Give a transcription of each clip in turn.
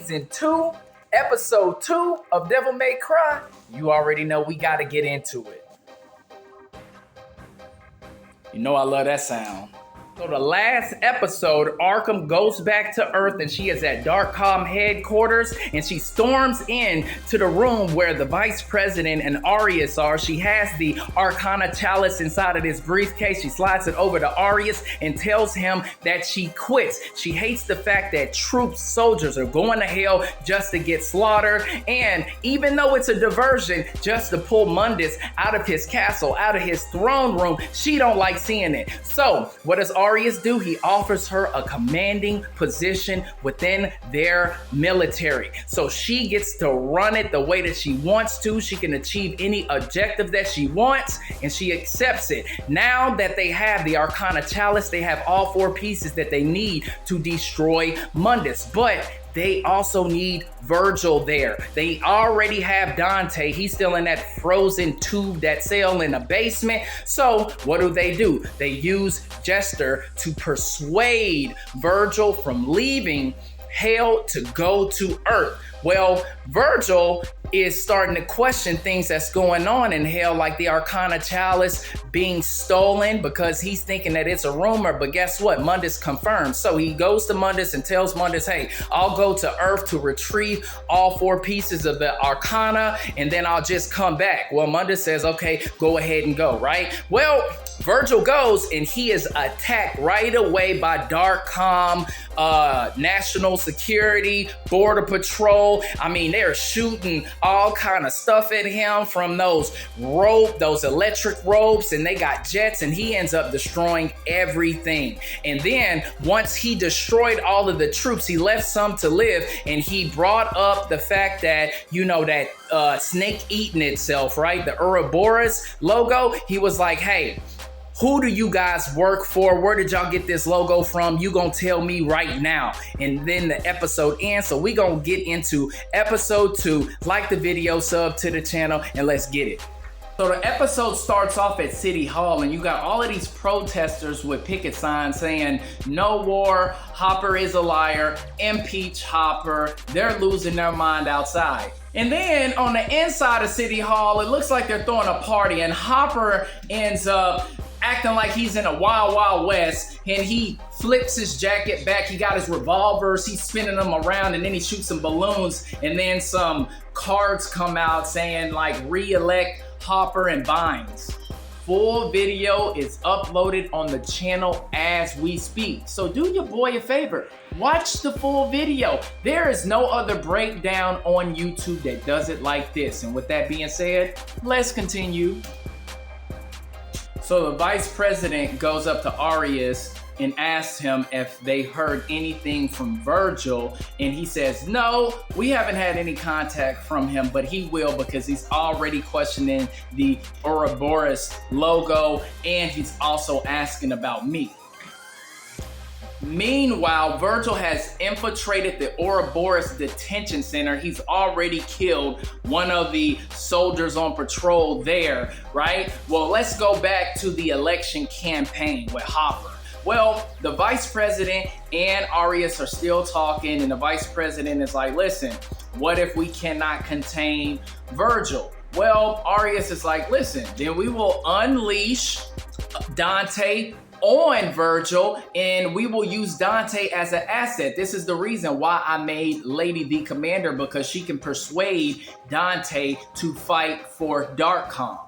Season 2, Episode 2 of Devil May Cry, you already know we gotta get into it. You know I love that sound. So the last episode, Arkham goes back to Earth and she is at Darkcom headquarters and she storms in to the room where the Vice President and Arius are. She has the Arcana Chalice inside of this briefcase. She slides it over to Arius and tells him that she quits. She hates the fact that troops, soldiers are going to hell just to get slaughtered. And even though it's a diversion just to pull Mundus out of his castle, out of his throne room, she don't like seeing it. So what does Arius do? He offers her a commanding position within their military. So she gets to run it the way that she wants to. She can achieve any objective that she wants and she accepts it. Now that they have the Arcana Chalice, they have all 4 pieces that they need to destroy Mundus. But they also need Virgil there. They already have Dante. He's still in that frozen tube, that cell in the basement. So what do? They use Jester to persuade Virgil from leaving hell to go to Earth. Well, Virgil is starting to question things that's going on in hell, like the Arcana Chalice being stolen, because he's thinking that it's a rumor. But guess what? Mundus confirms. So he goes to Mundus and tells Mundus, hey, I'll go to Earth to retrieve all 4 pieces of the Arcana and then I'll just come back. Well, Mundus says, okay, go ahead and go, right? Well, Virgil goes and he is attacked right away by Darkcom, National Security, Border Patrol. I mean, they're shooting all kind of stuff at him from those electric ropes, and they got jets, and he ends up destroying everything. And then once he destroyed all of the troops, he left some to live, and he brought up the fact that, that snake eating itself, right? The Ouroboros logo. He was like, hey, who do you guys work for? Where did y'all get this logo from? You gonna tell me right now. And then the episode ends. So we gonna get into episode 2. Like the video, sub to the channel, and let's get it. So the episode starts off at City Hall, and you got all of these protesters with picket signs saying, no war, Hopper is a liar, impeach Hopper. They're losing their mind outside. And then on the inside of City Hall, it looks like they're throwing a party, and Hopper ends up acting like he's in a wild, wild west, and he flips his jacket back. He got his revolvers, he's spinning them around, and then he shoots some balloons, and then some cards come out saying like re-elect Hopper and Bynes. Full video is uploaded on the channel as we speak. So do your boy a favor, watch the full video. There is no other breakdown on YouTube that does it like this. And with that being said, let's continue. So the Vice President goes up to Arius and asks him if they heard anything from Virgil, and he says, no, we haven't had any contact from him, but he will, because he's already questioning the Ouroboros logo, and he's also asking about me. Meanwhile, Virgil has infiltrated the Ouroboros detention center. He's already killed one of the soldiers on patrol there, right? Well, let's go back to the election campaign with Hopper. Well, the Vice President and Arius are still talking, and the Vice President is like, listen, what if we cannot contain Virgil? Well, Arius is like, listen, then we will unleash Dante on Virgil, and we will use Dante as an asset. This is the reason why I made Lady the Commander, because she can persuade Dante to fight for Darkcom.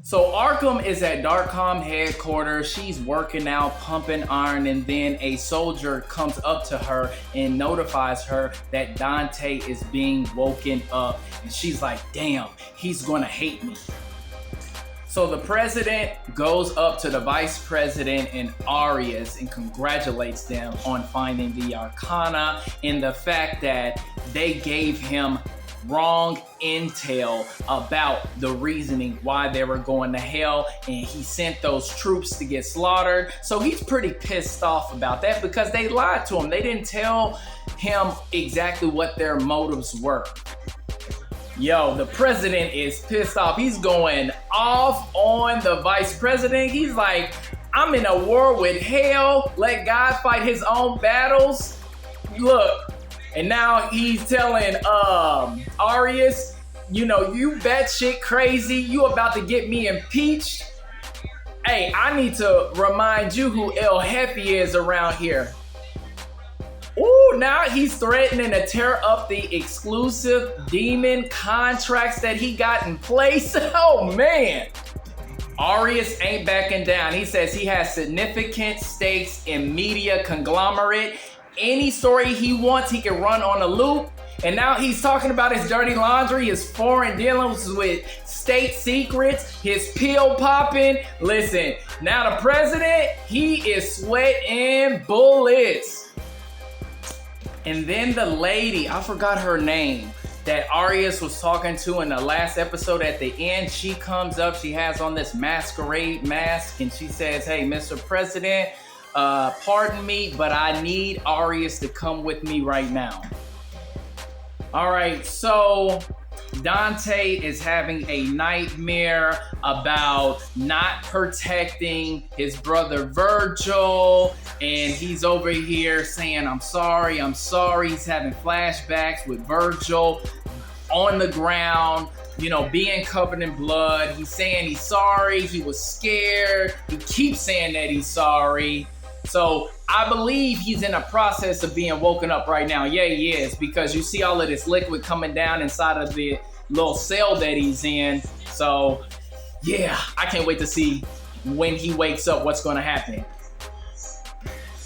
So Arkham is at Darkcom headquarters. She's working out, pumping iron, and then a soldier comes up to her and notifies her that Dante is being woken up. And she's like, damn, he's gonna hate me. So the president goes up to the Vice President and Arius and congratulates them on finding the Arcana and the fact that they gave him wrong intel about the reasoning why they were going to hell, and he sent those troops to get slaughtered. So he's pretty pissed off about that because they lied to him. They didn't tell him exactly what their motives were. Yo, the president is pissed off. He's going off on the Vice President. He's like, I'm in a war with hell. Let God fight his own battles. Look, And now he's telling Arias, you know, you batshit crazy. You about to get me impeached. Hey, I need to remind you who El Jefe is around here. Ooh, now he's threatening to tear up the exclusive demon contracts that he got in place. Oh, man. Arias ain't backing down. He says he has significant stakes in media conglomerate. Any story he wants, he can run on a loop. And now he's talking about his dirty laundry, his foreign dealings with state secrets, his pill popping. Listen, now the president, he is sweating bullets. And then the lady, I forgot her name, that Arias was talking to in the last episode at the end, she comes up, she has on this masquerade mask, and she says, hey, Mr. President, pardon me, but I need Arias to come with me right now. All right, so Dante is having a nightmare about not protecting his brother Virgil, and he's over here saying, I'm sorry. He's having flashbacks with Virgil on the ground, you know, being covered in blood. He's saying he's sorry, he was scared. He keeps saying that he's sorry. So I believe he's in a process of being woken up right now. Yeah, he is, because you see all of this liquid coming down inside of the little cell that he's in. So yeah, I can't wait to see when he wakes up what's going to happen.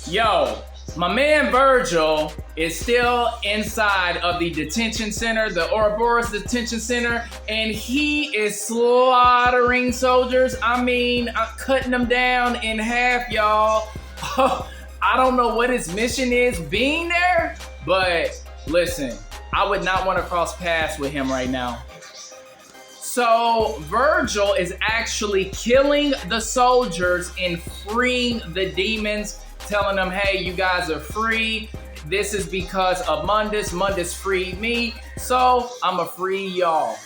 Yo, my man Virgil is still inside of the detention center, the Ouroboros detention center, and he is slaughtering soldiers. I mean, cutting them down in half, y'all. I don't know what his mission is being there, but listen, I would not want to cross paths with him right now. So Virgil is actually killing the soldiers and freeing the demons, telling them, hey, you guys are free. This is because of Mundus. Mundus freed me, so I'ma free y'all.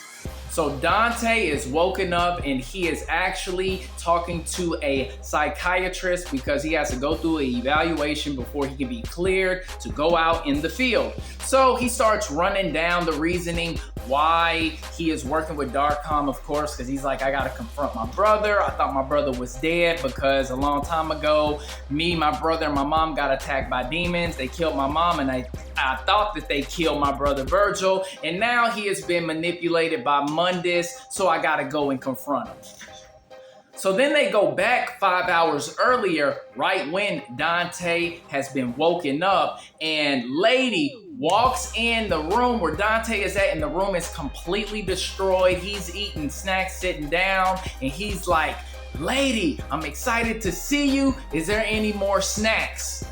So Dante is woken up and he is actually talking to a psychiatrist because he has to go through an evaluation before he can be cleared to go out in the field. So he starts running down the reasoning why he is working with Darkcom, of course, because he's like, I gotta confront my brother. I thought my brother was dead because a long time ago, me, my brother, and my mom got attacked by demons. They killed my mom, and I thought that they killed my brother Virgil, and now he has been manipulated by Mundus, so I gotta go and confront him. So then they go back 5 hours earlier, right when Dante has been woken up, and Lady walks in the room where Dante is at, and the room is completely destroyed. He's eating snacks, sitting down, and he's like, Lady, I'm excited to see you. Is there any more snacks?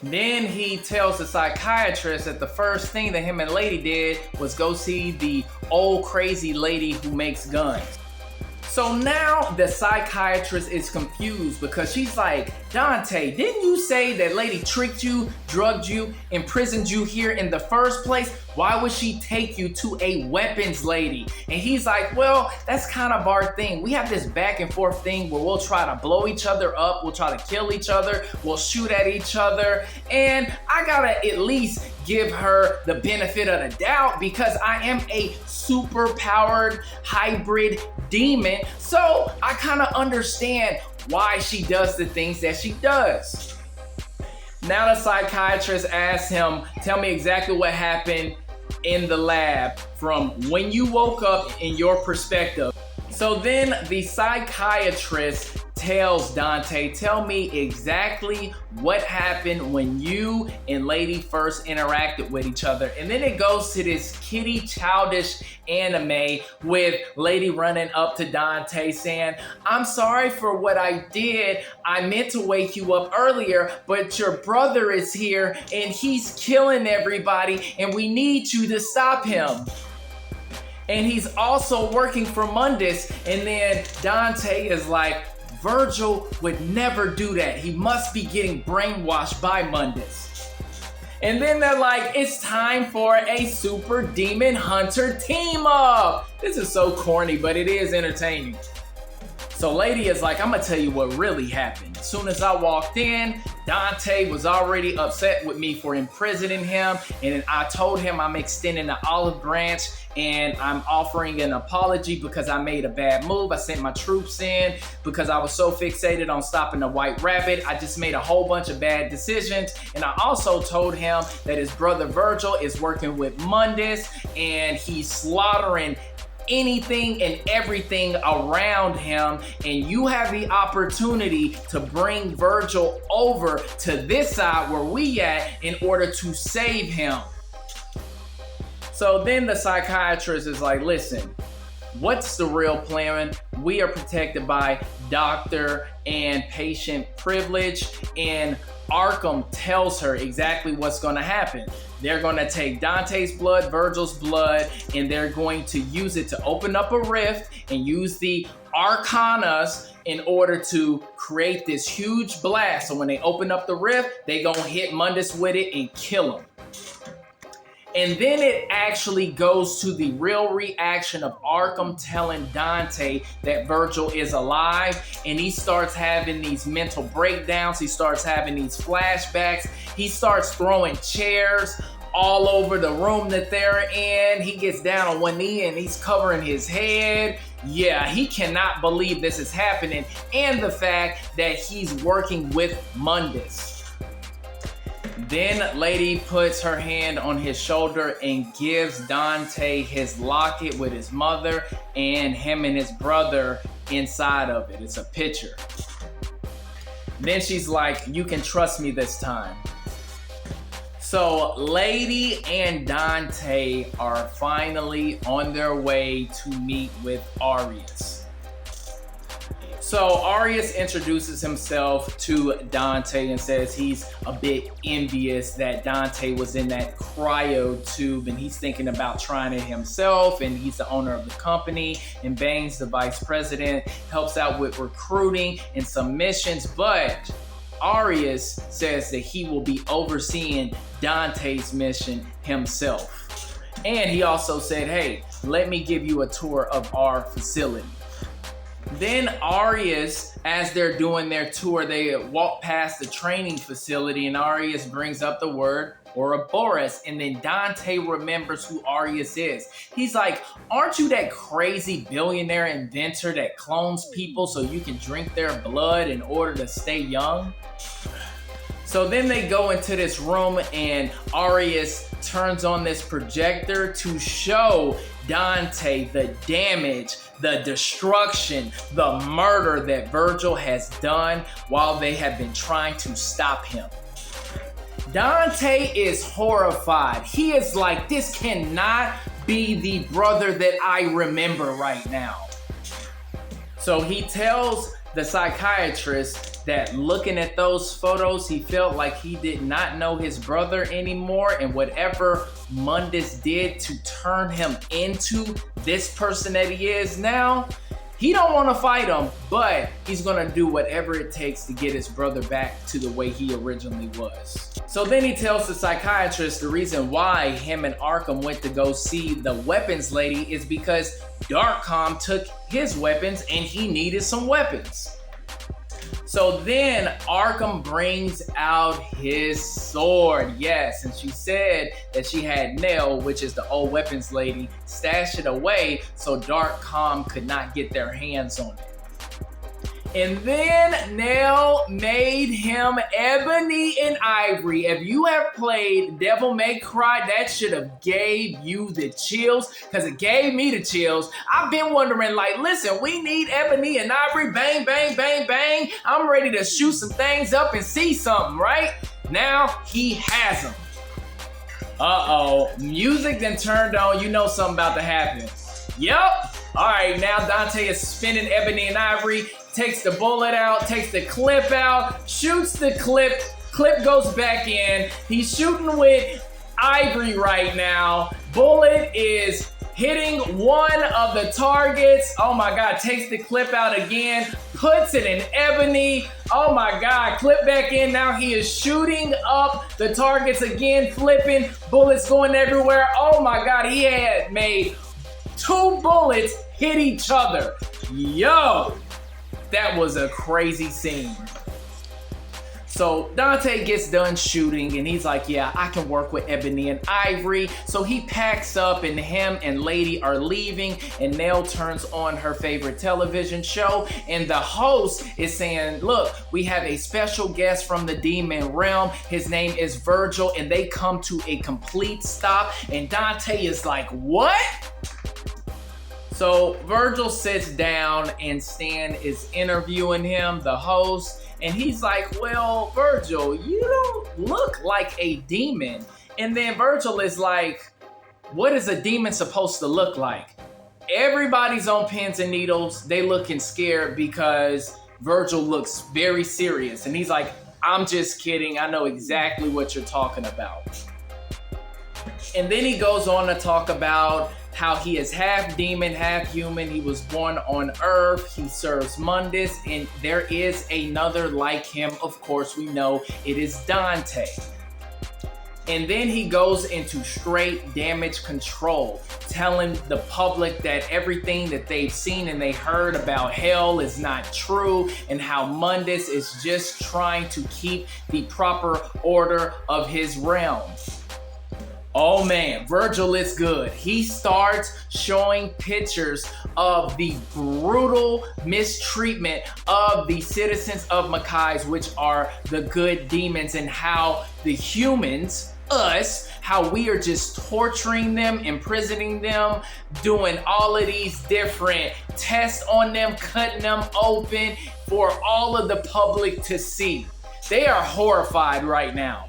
Then he tells the psychiatrist that the first thing that him and Lady did was go see the old crazy lady who makes guns. So now the psychiatrist is confused because she's like, Dante, didn't you say that Lady tricked you, drugged you, imprisoned you here in the first place? Why would she take you to a weapons lady? And he's like, well, that's kind of our thing. We have this back and forth thing where we'll try to blow each other up. We'll try to kill each other. We'll shoot at each other. And I gotta at least give her the benefit of the doubt because I am a super powered hybrid demon. So I kind of understand why she does the things that she does. Now the psychiatrist asks him, tell me exactly what happened in the lab from when you woke up in your perspective. So then the psychiatrist tells Dante, tell me exactly what happened when you and Lady first interacted with each other. And then it goes to this kitty childish anime with Lady running up to Dante saying, I'm sorry for what I did. I meant to wake you up earlier, but your brother is here and he's killing everybody and we need you to stop him. And he's also working for Mundus. And then Dante is like, Virgil would never do that. He must be getting brainwashed by Mundus. And then they're like, it's time for a Super Demon Hunter team up. This is so corny, but it is entertaining. So Lady is like, I'm gonna tell you what really happened. As soon as I walked in, Dante was already upset with me for imprisoning him, and I told him I'm extending the olive branch and I'm offering an apology because I made a bad move. I sent my troops in because I was so fixated on stopping the White Rabbit. I just made a whole bunch of bad decisions. And I also told him that his brother Virgil is working with Mundus and he's slaughtering anything and everything around him, and you have the opportunity to bring Virgil over to this side where we at in order to save him. So then the psychiatrist is like, listen, what's the real plan? We are protected by doctor and patient privilege, and Arkham tells her exactly what's going to happen. They're going to take Dante's blood, Virgil's blood, and they're going to use it to open up a rift and use the Arcanas in order to create this huge blast. So when they open up the rift, they going to hit Mundus with it and kill him. And then it actually goes to the real reaction of Arkham telling Dante that Virgil is alive, and he starts having these mental breakdowns. He starts having these flashbacks. He starts throwing chairs all over the room that they're in. He gets down on one knee and he's covering his head. Yeah, he cannot believe this is happening, and the fact that he's working with Mundus. Then Lady puts her hand on his shoulder and gives Dante his locket with his mother and him and his brother inside of it. It's a picture. Then she's like, you can trust me this time. So Lady and Dante are finally on their way to meet with Arius. So Arius introduces himself to Dante and says he's a bit envious that Dante was in that cryo tube and he's thinking about trying it himself, and he's the owner of the company, and Bane's the vice president, helps out with recruiting and some missions, but Arius says that he will be overseeing Dante's mission himself. And he also said, hey, let me give you a tour of our facility. Then Arius, as they're doing their tour, they walk past the training facility, and Arius brings up the word Ouroboros, and then Dante remembers who Arius is. He's like, aren't you that crazy billionaire inventor that clones people so you can drink their blood in order to stay young? So then they go into this room and Arius turns on this projector to show Dante the damage, the destruction, the murder that Virgil has done while they have been trying to stop him. Dante is horrified. He is like, this cannot be the brother that I remember right now. So he tells the psychiatrist that looking at those photos, he felt like he did not know his brother anymore, and whatever Mundus did to turn him into this person that he is now, he don't want to fight him, but he's going to do whatever it takes to get his brother back to the way he originally was. So then he tells the psychiatrist the reason why him and Arkham went to go see the weapons lady is because Darkcom took his weapons and he needed some weapons. So then Arkham brings out his sword. Yes, and she said that she had Nell, which is the old weapons lady, stash it away so Darkcom could not get their hands on it. And then Nell made him ebony and ivory. If you have played Devil May Cry, that should have gave you the chills, because it gave me the chills. I've been wondering, like, listen, we need ebony and ivory, bang, bang, bang, bang. I'm ready to shoot some things up and see something, right? Now he has them. Uh-oh, music then turned on. You know something about to happen. Yup. All right, now Dante is spinning ebony and ivory, takes the bullet out, takes the clip out, shoots the clip goes back in. He's shooting with ivory right now. Bullet is hitting one of the targets. Oh my God, takes the clip out again, puts it in ebony. Oh my God, clip back in. Now he is shooting up the targets again, flipping, bullets going everywhere. Oh my God, he had made 2 bullets hit each other. Yo, that was a crazy scene. So Dante gets done shooting and he's like, yeah, I can work with Ebony and Ivory. So he packs up and him and Lady are leaving, and Nell turns on her favorite television show, and the host is saying, look, we have a special guest from the demon realm. His name is Virgil, and they come to a complete stop, and Dante is like, what? So Virgil sits down and Stan is interviewing him, the host, and he's like, well, Virgil, you don't look like a demon. And then Virgil is like, what is a demon supposed to look like? Everybody's on pins and needles. They looking scared because Virgil looks very serious. And he's like, I'm just kidding. I know exactly what you're talking about. And then he goes on to talk about how he is half demon, half human. He was born on Earth. He serves Mundus, and there is another like him. Of course, we know it is Dante. And then he goes into straight damage control, telling the public that everything that they've seen and they heard about hell is not true, and how Mundus is just trying to keep the proper order of his realm. Oh man, Virgil is good. He starts showing pictures of the brutal mistreatment of the citizens of Makai, which are the good demons, and how the humans, us, how we are just torturing them, imprisoning them, doing all of these different tests on them, cutting them open for all of the public to see. They are horrified right now.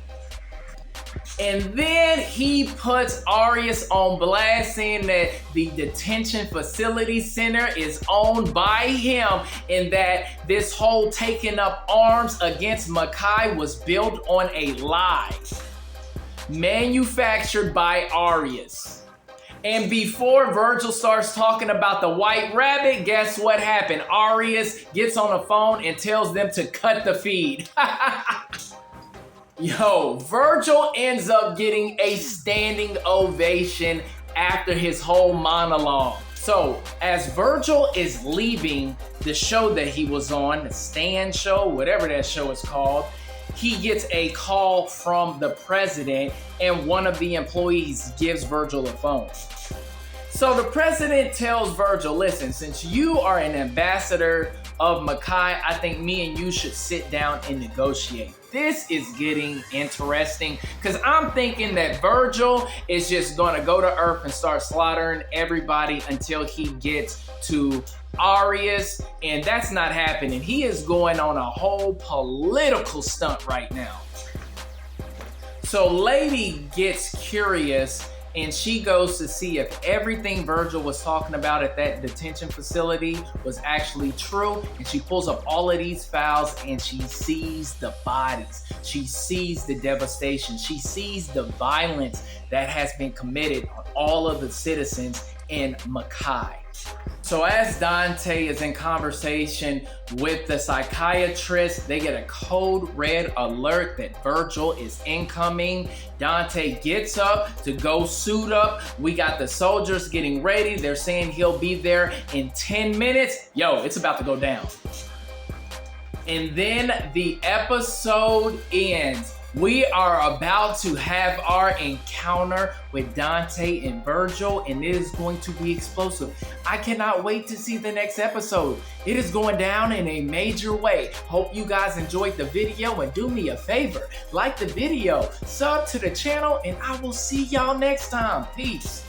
And then he puts Arius on blast, saying that the detention facility center is owned by him, and that this whole taking up arms against Makai was built on a lie, manufactured by Arius. And before Virgil starts talking about the white rabbit, guess what happened? Arius gets on the phone and tells them to cut the feed. Yo, Virgil ends up getting a standing ovation after his whole monologue. So, as Virgil is leaving the show that he was on, the Stan show, whatever that show is called, he gets a call from the president, and one of the employees gives Virgil a phone. So the president tells Virgil, listen, since you are an ambassador of Makai, I think me and you should sit down and negotiate. This is getting interesting because I'm thinking that Virgil is just going to go to Earth and start slaughtering everybody until he gets to Arius, and that's not happening. He is going on a whole political stunt right now. So Lady gets curious, and she goes to see if everything Virgil was talking about at that detention facility was actually true. And she pulls up all of these files, and she sees the bodies. She sees the devastation. She sees the violence that has been committed on all of the citizens in Makai. So as Dante is in conversation with the psychiatrist, they get a code red alert that Virgil is incoming. Dante gets up to go suit up. We got the soldiers getting ready. They're saying he'll be there in 10 minutes. Yo, it's about to go down. And then the episode ends. We are about to have our encounter with Dante and Virgil, and it is going to be explosive. I cannot wait to see the next episode. It is going down in a major way. Hope you guys enjoyed the video, and do me a favor, like the video, sub to the channel, and I will see y'all next time. Peace.